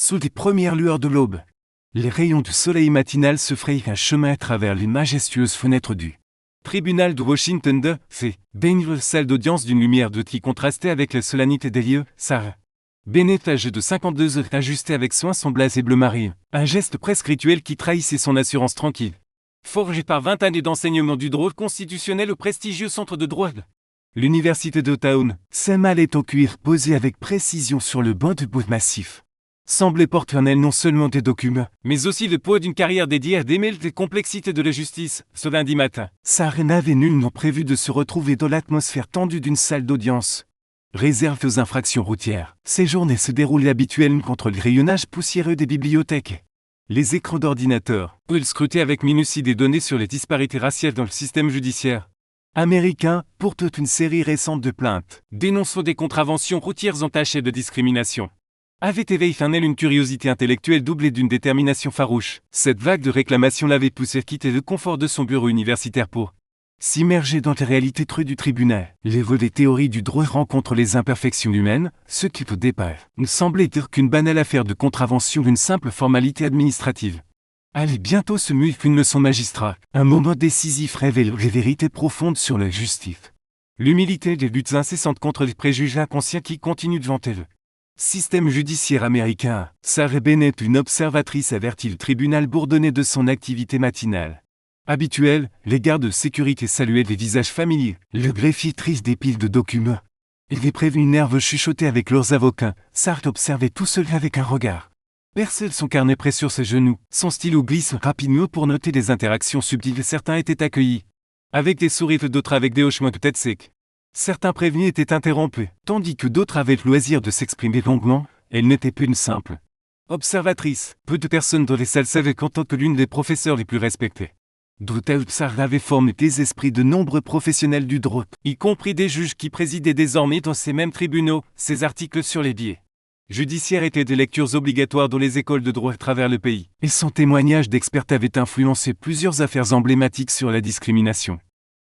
Sous les premières lueurs de l'aube, les rayons du soleil matinal se frayent un chemin à travers les majestueuses fenêtres du tribunal de Washington D.C., baigne la salle d'audience d'une lumière de qui contrastait avec la solennité des lieux. Sarah Bennett, âgée de 52 ans, ajustait avec soin son blasé bleu marine, un geste presque rituel qui trahissait son assurance tranquille. Forgé par 20 années d'enseignement du droit constitutionnel au prestigieux centre de droit de l'Université d'Ottawa, sa mallette en cuir posée avec précision sur le banc de bois massif semblait porter en elle non seulement des documents, mais aussi le poids d'une carrière dédiée à démêler les complexités de la justice. Ce lundi matin, Sarah n'avait nullement prévu de se retrouver dans l'atmosphère tendue d'une salle d'audience réservée aux infractions routières. Ces journées se déroulaient habituellement contre le rayonnage poussiéreux des bibliothèques. Les écrans d'ordinateur, où ils scrutaient avec minutie des données sur les disparités raciales dans le système judiciaire américain, pour toute une série récente de plaintes, dénonçant des contraventions routières entachées de discrimination, avait éveillé en elle une curiosité intellectuelle doublée d'une détermination farouche. Cette vague de réclamations l'avait poussé à quitter le confort de son bureau universitaire pour s'immerger dans les réalités crues du tribunal. Les volets théorie du droit rencontrent les imperfections humaines, ce qui au départ ne semblait être qu'une banale affaire de contravention d'une simple formalité administrative allait bientôt se muer qu'une leçon magistrat. Un moment décisif révèle les vérités profondes sur la justice, l'humilité des luttes incessantes contre les préjugés inconscients qui continuent de vanter le système judiciaire américain. Sarah Bennett, une observatrice, avertit le tribunal bourdonné de son activité matinale habituelle. Les gardes de sécurité saluaient les visages familiers, le greffier triste des piles de documents et les prévenus nerveux chuchotaient avec leurs avocats. Sarah observait tout cela avec un regard percé, son carnet près sur ses genoux, son stylo glisse rapidement pour noter des interactions subtiles. Certains étaient accueillis avec des sourires, d'autres avec des hochements de tête secs. Certains prévenus étaient interrompus, tandis que d'autres avaient le loisir de s'exprimer longuement. Elle n'était plus une simple observatrice. Peu de personnes dans les salles savaient qu'en tant que l'une des professeurs les plus respectés Sarah avait formé des esprits de nombreux professionnels du droit, y compris des juges qui présidaient désormais dans ces mêmes tribunaux. Ces articles sur les biais judiciaires étaient des lectures obligatoires dans les écoles de droit à travers le pays, et son témoignage d'expert avait influencé plusieurs affaires emblématiques sur la discrimination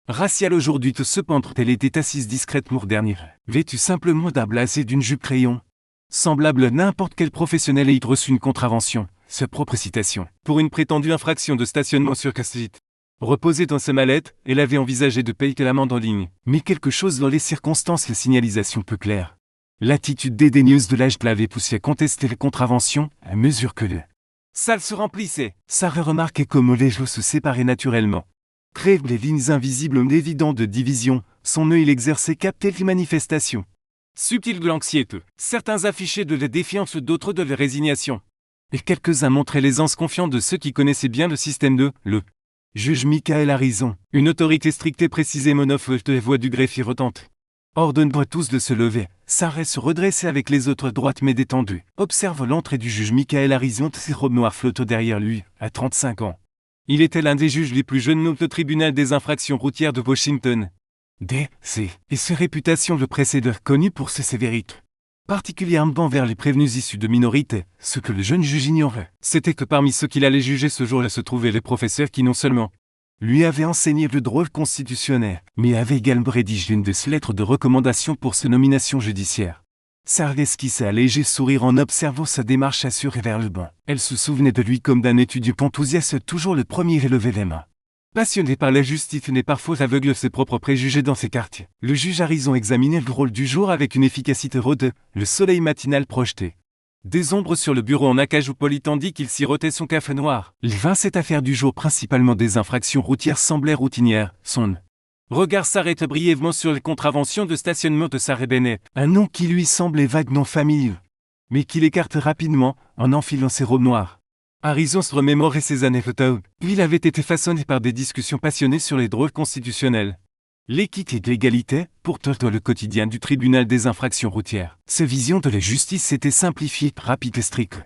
raciale. Aujourd'hui, cependant, elle était assise discrètement dernière, vêtue simplement d'un blasé d'une jupe crayon, semblable à n'importe quel professionnel ayant reçu une contravention. Sa propre citation, pour une prétendue infraction de stationnement sur casse-vite, reposait dans sa mallette. Elle avait envisagé de payer l'amende en ligne, mais quelque chose dans les circonstances, la signalisation peu claire, l'attitude dédaigneuse de l'âge l'avait poussé à contester les contraventions à mesure que le salle se remplissait. Sarah remarquait comment les choses se séparaient naturellement, créant les lignes invisibles évidentes de division. Son œil l'exerçait capter les manifestations subtiles de l'anxiété. Certains affichaient de la défiance, d'autres de la résignation, et quelques-uns montraient l'aisance confiante de ceux qui connaissaient bien le système de le juge Michael Harrison, une autorité stricte et précisée. Monophone de la voix du greffier retente. Ordonne-moi tous de se lever. Sarah se redressait avec les autres droites mais détendues. Observe l'entrée du juge Michael Harrison. Ses robes noires flottent derrière lui, à 35 ans. Il était l'un des juges les plus jeunes au tribunal des infractions routières de Washington D.C. et sa réputation le précédait, connu pour ses sévérités, particulièrement envers les prévenus issus de minorités. Ce que le jeune juge ignorait, c'était que parmi ceux qu'il allait juger ce jour-là se trouvaient les professeurs qui non seulement lui avaient enseigné le droit constitutionnel, mais avaient également rédigé une de ses lettres de recommandation pour ses nominations judiciaires. Sarah esquissait un léger sourire en observant sa démarche assurée vers le banc. Elle se souvenait de lui comme d'un étudiant enthousiaste, toujours le premier à lever les mains. Passionné par la justice et parfois aveugle ses propres préjugés dans ses quartiers, le juge Harrison examinait le rôle du jour avec une efficacité rôde. Le soleil matinal projetait des ombres sur le bureau en acajou poli tandis qu'il sirotait son café noir. Cette affaire du jour, principalement des infractions routières, semblait routinière. Son regard s'arrêta brièvement sur les contraventions de stationnement de Sarah Bennett, un nom qui lui semblait vaguement familier, mais qu'il écarte rapidement en enfilant ses robes noires. Harrison se remémorait ses années Ottawa. Il avait été façonné par des discussions passionnées sur les droits constitutionnels, l'équité et l'égalité, pourtant dans le quotidien du tribunal des infractions routières. Sa vision de la justice s'était simplifiée, rapide et stricte.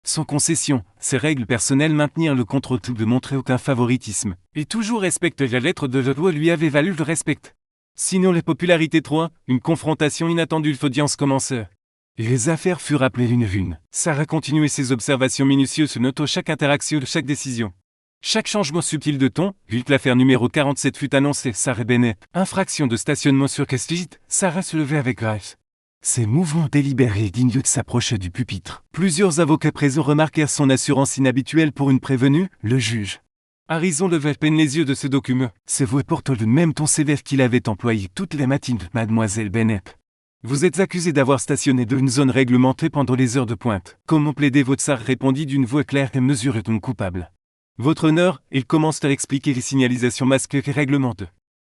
Sans concession, ses règles personnelles maintenirent le contrôle, de montrer aucun favoritisme, et toujours respecter la lettre de la loi lui avait valu le respect. Sinon les popularités trop, une confrontation inattendue, l'audience commença. Les affaires furent appelées l'une à une. Sarah continuait ses observations minutieuses, notant chaque interaction de chaque décision. Chaque changement subtil de ton. L'affaire numéro 47 fut annoncée. Sarah Bennett, infraction de stationnement sur casse-vite. Sarah se levait avec grâce. Ses mouvements délibérés et dignes s'approchaient du pupitre. Plusieurs avocats présents remarquèrent son assurance inhabituelle pour une prévenue, le juge. Harrison levait à peine les yeux de ce document. Ses voix portent le même ton sévère qu'il avait employé toutes les matines, mademoiselle Bennett. Vous êtes accusé d'avoir stationné dans une zone réglementée pendant les heures de pointe. Comment plaidez votre sar répondit d'une voix claire et mesurée ton coupable. Votre honneur, il commence à expliquer les signalisations masquées et règlements de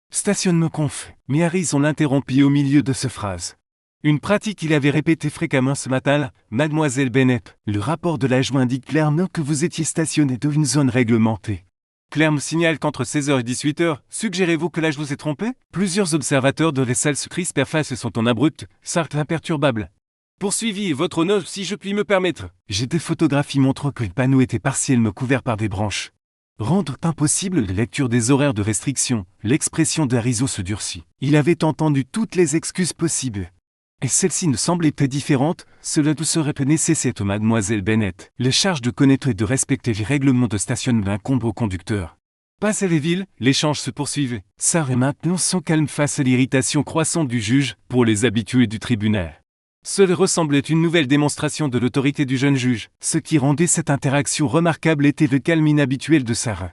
stationnement conf. Mais Harrison l'interrompit au milieu de cette phrase. Une pratique qu'il avait répétée fréquemment ce matin, mademoiselle Bennett. Le rapport de l'adjoint indique clairement que vous étiez stationné dans une zone réglementée. Claire me signale qu'entre 16h et 18h, suggérez-vous que là je vous ai trompé? Plusieurs observateurs de la salle se crispent face et sont en abrupt, sarcles imperturbables. Poursuivi, votre honneur, si je puis me permettre. J'ai des photographies montrant que le panneau était partiellement couvert par des branches. Rendre impossible la lecture des horaires de restriction, l'expression d'Harrison se durcit. Il avait entendu toutes les excuses possibles. Et celle-ci ne semblait pas différente, cela ne serait pas nécessaire, mademoiselle Bennett. Les charges de connaître et de respecter les règlements de stationnement incombent au conducteur. Passé les villes, l'échange se poursuivait. Sarah est maintenant sans calme face à l'irritation croissante du juge, pour les habitués du tribunal. Cela ressemblait une nouvelle démonstration de l'autorité du jeune juge. Ce qui rendait cette interaction remarquable était le calme inhabituel de Sarah,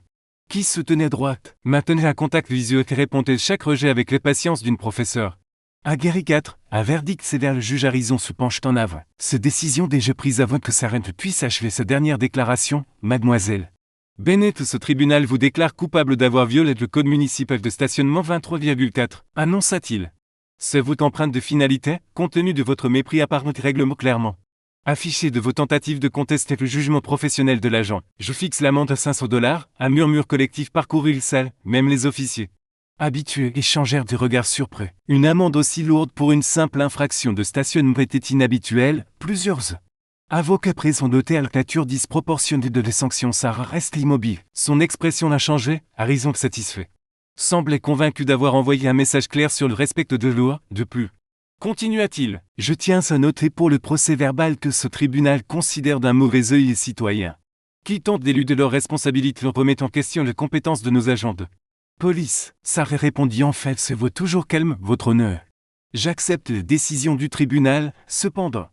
qui se tenait droite, maintenait un contact visuel et répondait chaque rejet avec la patience d'une professeure. Aguerri 4, un verdict sévère. Le juge Harrison se penche en avant. Cette décision déjà prise avant que Sarah ne puisse achever sa dernière déclaration, mademoiselle Bennett, ce tribunal vous déclare coupable d'avoir violé le code municipal de stationnement 23,4, annonça-t-il. C'est votre empreinte de finalité, compte tenu de votre mépris apparent règlement clairement affiché de vos tentatives de contester le jugement professionnel de l'agent. Je fixe l'amende à $500, un murmure collectif parcourut la salle, même les officiers habitués échangèrent des regards surpris. Une amende aussi lourde pour une simple infraction de stationnement était inhabituelle. Plusieurs avocats présents notaient la nature disproportionnée de les sanctions. Sarah reste immobile. Son expression n'a changé, Harrison satisfait. Semblait convaincu d'avoir envoyé un message clair sur le respect de la loi. De plus, continua-t-il, je tiens à noter pour le procès-verbal que ce tribunal considère d'un mauvais œil les citoyens qui tentent d'éluder leurs responsabilités en remettant en question les compétences de nos agents de police. Sarah répondit en fait, c'est vous toujours calme, votre honneur. J'accepte la décision du tribunal, cependant.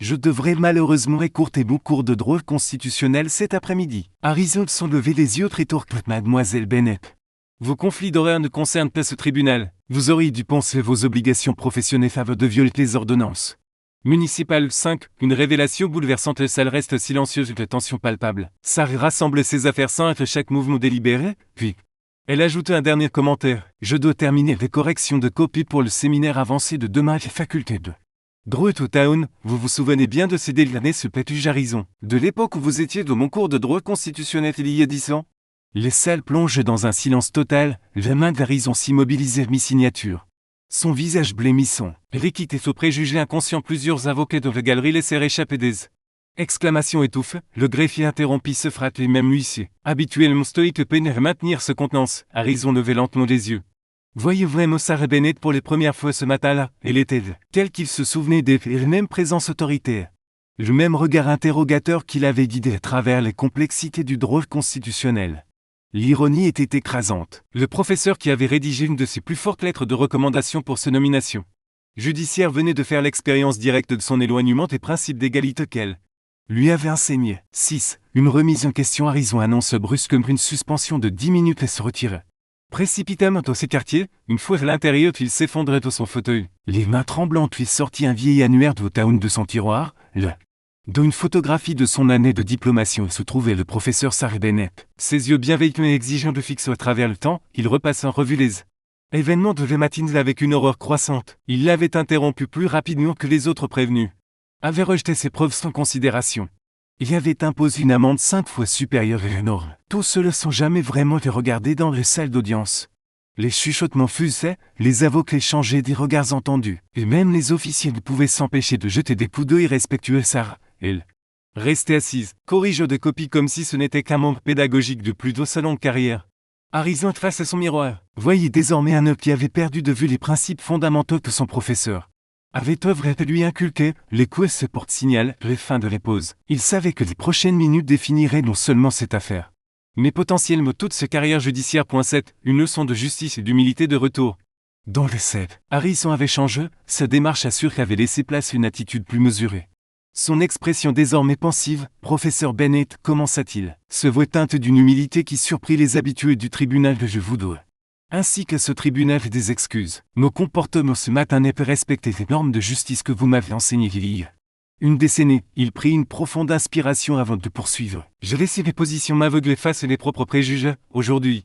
Je devrais malheureusement écourter mon cours de droit constitutionnel cet après-midi. Harrison s'en levait les yeux rétorqua mademoiselle Bennett. Vos conflits d'horaires ne concernent pas ce tribunal. Vous auriez dû penser vos obligations professionnelles avant de violer les ordonnances municipales. 5. Une révélation bouleversante. La salle reste silencieuse, la tension palpable. Sarah rassemble ses affaires sans être chaque mouvement délibéré, puis elle ajoute un dernier commentaire. Je dois terminer les corrections de copie pour le séminaire avancé de demain à la faculté de droit au Town. Vous vous souvenez bien de ces l'année ce pétuge Harrison, de l'époque où vous étiez dans mon cours de droit constitutionnel il y a 10 ans? Les salles plongent dans un silence total, la main d'Harrison s'immobilisait mi-signature. Son visage blêmissant, réquittait au préjugé inconscient. Plusieurs avocats de la galerie laissèrent échapper des exclamations étouffées. Le greffier interrompit ce frappe et même l'huissier, habituellement stoïque, peinait à maintenir sa contenance. Harrison levait lentement les yeux. Voyez vraiment Sarah Bennett pour les premières fois ce matin-là. Elle était telle qu'il se souvenait des mêmes présences autoritaires. Le même regard interrogateur qu'il avait guidé à travers les complexités du droit constitutionnel. L'ironie était écrasante. Le professeur qui avait rédigé une de ses plus fortes lettres de recommandation pour sa nomination judiciaire venait de faire l'expérience directe de son éloignement des principes d'égalité qu'elle lui avait enseigné. 6. Une remise en question. Harrison annonce brusquement une suspension de 10 minutes et se retire précipitamment dans ses quartiers. Une fois à l'intérieur, il s'effondrait dans son fauteuil. Les mains tremblantes, il sortit un vieil annuaire de Town de son tiroir, dont une photographie de son année de diplomation se trouvait le professeur Sarah Bennett. Ses yeux bienveillants et exigeants de fixer à travers le temps, il repasse en revue les événements de la matinée avec une horreur croissante. Il l'avait interrompu plus rapidement que les autres prévenus. Avait rejeté ses preuves sans considération. Il avait imposé une amende 5 fois supérieure et énorme. Tous ceux-là sans jamais vraiment les regarder dans les salles d'audience. Les chuchotements fusaient, les avocats échangeaient des regards entendus, et même les officiers ne pouvaient s'empêcher de jeter des coups d'œil respectueux à Sarah. Elle restait assise, corrigeant des copies comme si ce n'était qu'un membre pédagogique de plus de sa longue carrière. Harrison face à son miroir, voyait désormais un homme qui avait perdu de vue les principes fondamentaux que son professeur avait œuvré à lui inculquer. Les coups se porte-signal, les fins de la pause. Il savait que les prochaines minutes définiraient non seulement cette affaire, mais potentiellement toute sa carrière judiciaire. 7. Une leçon de justice et d'humilité de retour. Dans l'essai, Harrison avait changé, sa démarche assure qu'avait laissé place à une attitude plus mesurée. Son expression désormais pensive, professeur Bennett, commença-t-il, se voit teinte d'une humilité qui surprit les habitués du tribunal de Je vous dois. Ainsi que ce tribunal des excuses, mon comportement ce matin n'est pas respecté les normes de justice que vous m'avez enseignées il y a une décennie. Il prit une profonde inspiration avant de poursuivre. Je laissais les positions m'aveugler face à mes propres préjugés. Aujourd'hui,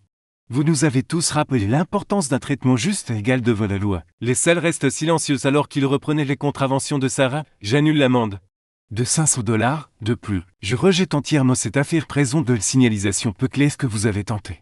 vous nous avez tous rappelé l'importance d'un traitement juste et égal devant la loi. Les salles restent silencieuses alors qu'il reprenait les contraventions de Sarah. J'annule l'amende de $500. De plus, je rejette entièrement cette affaire présente de signalisation peu claire que vous avez tenté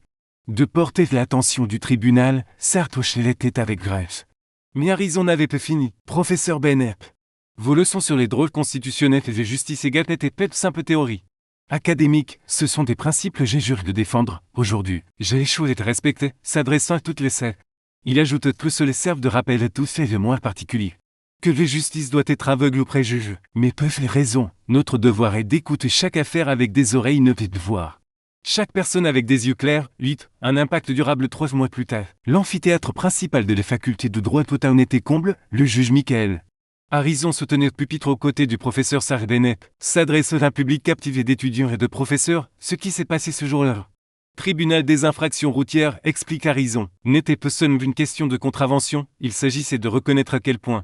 de porter l'attention du tribunal. Certes, O'Shea était avec grève. Mais Harrison n'avait pas fini. Professeur Bennett, vos leçons sur les droits constitutionnels et de justice égale n'étaient pas de simples théories académiques, ce sont des principes que j'ai juré de défendre. Aujourd'hui, j'ai échoué de respecter, s'adressant à toutes les sectes. Il ajoute que cela serve de rappel à tous faits de moins particuliers. Que la justice doit être aveugle aux préjugés. Mais peuvent les raisons. Notre devoir est d'écouter chaque affaire avec des oreilles neuves et de voir chaque personne avec des yeux clairs. 8. Un impact durable 3 mois plus tard. L'amphithéâtre principal de la faculté de droit Town était comble, le juge Michael Harrison se tenait pupitre aux côtés du professeur Sarah Bennett, s'adressant à un public captivé d'étudiants et de professeurs. Ce qui s'est passé ce jour-là. Tribunal des infractions routières, explique Harrison, n'était pas seulement une question de contravention, il s'agissait de reconnaître à quel point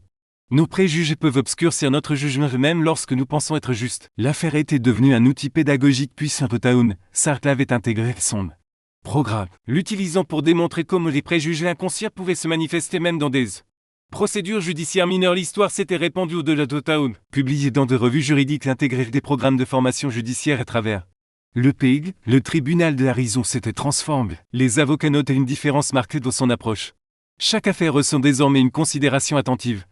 nos préjugés peuvent obscurcir notre jugement même lorsque nous pensons être justes. L'affaire était devenue un outil pédagogique puissant de Town. Sartre avait intégré son programme, l'utilisant pour démontrer comment les préjugés inconscients pouvaient se manifester même dans des procédures judiciaires mineures. L'histoire s'était répandue au-delà de Town, publiée dans des revues juridiques intégrées des programmes de formation judiciaire à travers le PIG. Le tribunal de Harrison s'était transformé. Les avocats notaient une différence marquée dans son approche. Chaque affaire ressent désormais une considération attentive.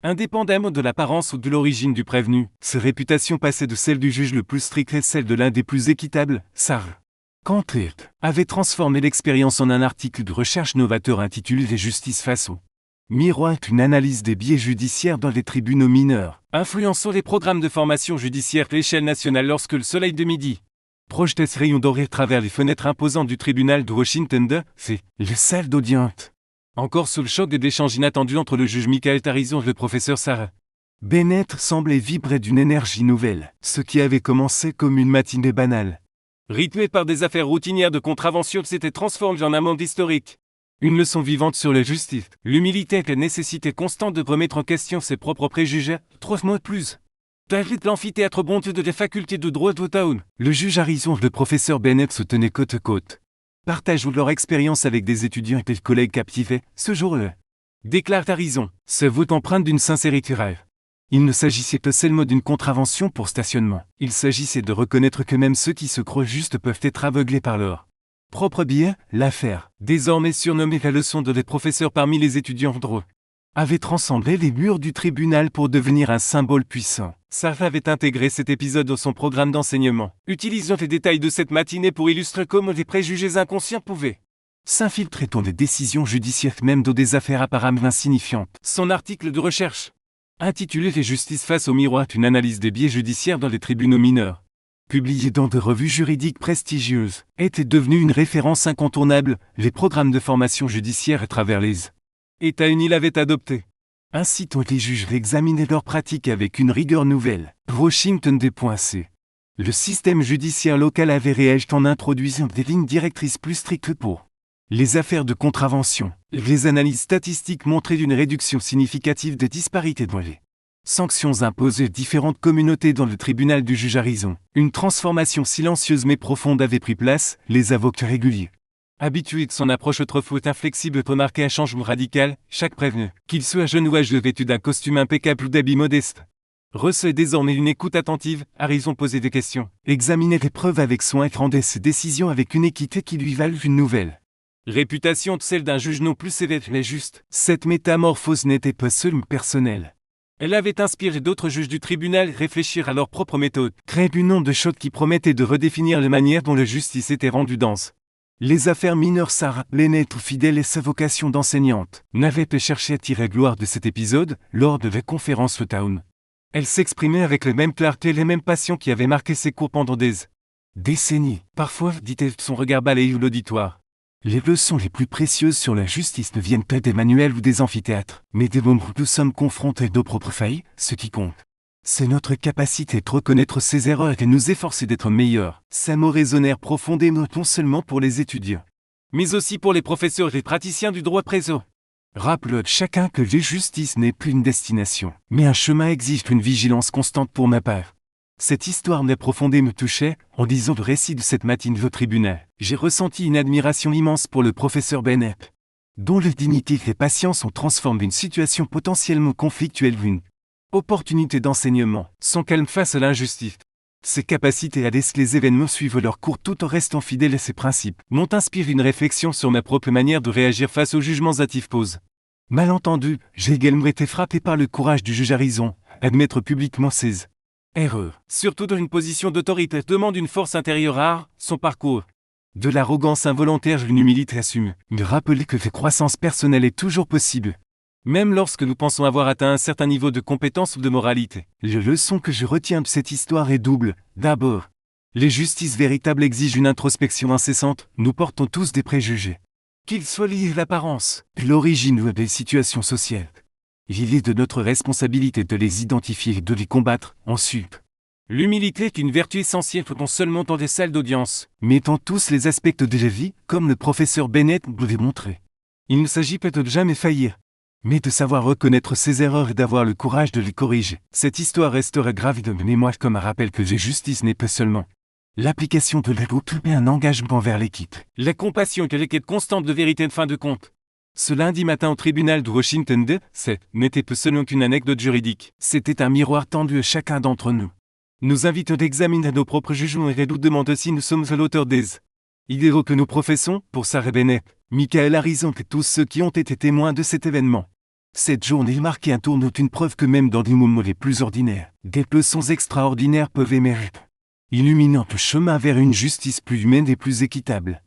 Indépendamment de l'apparence ou de l'origine du prévenu, sa réputation passait de celle du juge le plus strict à celle de l'un des plus équitables. Sarah Cantlert avait transformé l'expérience en un article de recherche novateur intitulé « Les justices face au miroir », une analyse des biais judiciaires dans les tribunaux mineurs, influençant les programmes de formation judiciaire à l'échelle nationale. Lorsque le soleil de midi projetait ce rayon doré à travers les fenêtres imposantes du tribunal de Washington D.C., les salles d'audience, encore sous le choc des échanges inattendus entre le juge Michael Harrison et le professeur Sarah Bennett, semblait vibrer d'une énergie nouvelle. Ce qui avait commencé comme une matinée banale, rythmée par des affaires routinières de contravention, s'était transformé en un monde historique. Une leçon vivante sur la justice, l'humilité et la nécessité constante de remettre en question ses propres préjugés. 3 mois de plus. David l'amphithéâtre bonteux de la faculté de droit de Town. Le juge Harrison et le professeur Bennett se tenaient côte à côte, partagent leur expérience avec des étudiants et des collègues captivés. Ce jour-là, déclare Harrison, se vaut empreinte d'une sincérité rare. Il ne s'agissait pas seulement d'une contravention pour stationnement. Il s'agissait de reconnaître que même ceux qui se croient justes peuvent être aveuglés par leur propre biais. L'affaire, désormais surnommée la leçon de les professeurs parmi les étudiants en droit, avait transcendé les murs du tribunal pour devenir un symbole puissant. Sarah avait intégré cet épisode dans son programme d'enseignement, utilisant les détails de cette matinée pour illustrer comment les préjugés inconscients pouvaient s'infiltrer dans des décisions judiciaires, même dans des affaires apparemment insignifiantes. Son article de recherche, intitulé « Les justices face au miroir, une analyse des biais judiciaires dans les tribunaux mineurs », publié dans des revues juridiques prestigieuses, était devenu une référence incontournable. Les programmes de formation judiciaire à travers les États-Unis l'avaient adopté, incitant les juges à examiner leurs pratiques avec une rigueur nouvelle. Washington D.C. Le système judiciaire local avait réagi en introduisant des lignes directrices plus strictes pour les affaires de contravention. Les analyses statistiques montraient une réduction significative des disparités dans les sanctions imposées à différentes communautés dans le tribunal du juge Harrison. Une transformation silencieuse mais profonde avait pris place. Les avocats réguliers, habitués de son approche autrefois inflexible, remarquaient un changement radical. Chaque prévenu, qu'il soit jeune ou âgé, vêtu d'un costume impeccable ou d'habits modestes, recevait désormais une écoute attentive. Harrison posait des questions, examinait les preuves avec soin et rendait ses décisions avec une équité qui lui valut une nouvelle réputation, de celle d'un juge non plus sévère mais juste. Cette métamorphose n'était pas seulement personnelle. Elle avait inspiré d'autres juges du tribunal à réfléchir à leur propre méthode, créer une onde de choc qui promettait de redéfinir la manière dont la justice était rendue dense. Les affaires mineures. Sarah Bennett, fidèle et sa vocation d'enseignante, n'avait pas cherché à tirer gloire de cet épisode. Lors de la conférence Town, elle s'exprimait avec la même clarté et les mêmes passions qui avaient marqué ses cours pendant des décennies. Parfois, dit-elle, son regard balayait l'auditoire, Les leçons les plus précieuses sur la justice ne viennent pas des manuels ou des amphithéâtres, mais des moments où nous sommes confrontés à nos propres failles. Ce qui compte, c'est notre capacité de reconnaître ses erreurs et de nous efforcer d'être meilleurs. Ces mots résonnèrent profondément non seulement pour les étudiants, mais aussi pour les professeurs et praticiens du droit présent. Rappelons chacun que la justice n'est plus une destination, mais un chemin exige une vigilance constante pour ma part. Cette histoire profondée me touchait. En lisant le récit de cette matinée au tribunal, j'ai ressenti une admiration immense pour le professeur Bennett, dont la dignité et patience ont transformé une situation potentiellement conflictuelle en une opportunité d'enseignement, son calme face à l'injustice. Ses capacités à laisser les événements suivre leur cours tout en restant fidèle à ses principes m'ont inspiré une réflexion sur ma propre manière de réagir face aux jugements hâtifs pose. Mal entendu, j'ai également été frappé par le courage du juge Harrison, admettre publiquement ses erreurs, surtout dans une position d'autorité, demande une force intérieure rare. Son parcours de l'arrogance involontaire, une humilité assumée, me rappeler que la croissance personnelle est toujours possible, même lorsque nous pensons avoir atteint un certain niveau de compétence ou de moralité. La leçon que je retiens de cette histoire est double. D'abord, les justices véritables exigent une introspection incessante. Nous portons tous des préjugés, qu'ils soient liés à l'apparence, l'origine ou à des situations sociales. Il est de notre responsabilité de les identifier et de les combattre. Ensuite, l'humilité est une vertu essentielle non seulement dans des salles d'audience, mais dans tous les aspects de la vie, comme le professeur Bennett nous l'a montré. Il ne s'agit pas de ne jamais faillir, mais de savoir reconnaître ses erreurs et d'avoir le courage de les corriger. Cette histoire restera gravée de mes mémoires comme un rappel que la justice n'est pas seulement l'application de la loi, mais un engagement vers l'équipe. La compassion et la quête constante de vérité en fin de compte. Ce lundi matin au tribunal de Washington D.C. n'était pas seulement qu'une anecdote juridique, c'était un miroir tendu à chacun d'entre nous. Nous invitons d'examiner nos propres jugements et nous demandons si nous sommes à l'auteur des idéaux que nous professons. Pour Sarah Bennett, Michael Harrison et tous ceux qui ont été témoins de cet événement. Cette journée marquée un tournant, une preuve que même dans des moments les plus ordinaires, des leçons extraordinaires peuvent émerger, illuminant le chemin vers une justice plus humaine et plus équitable.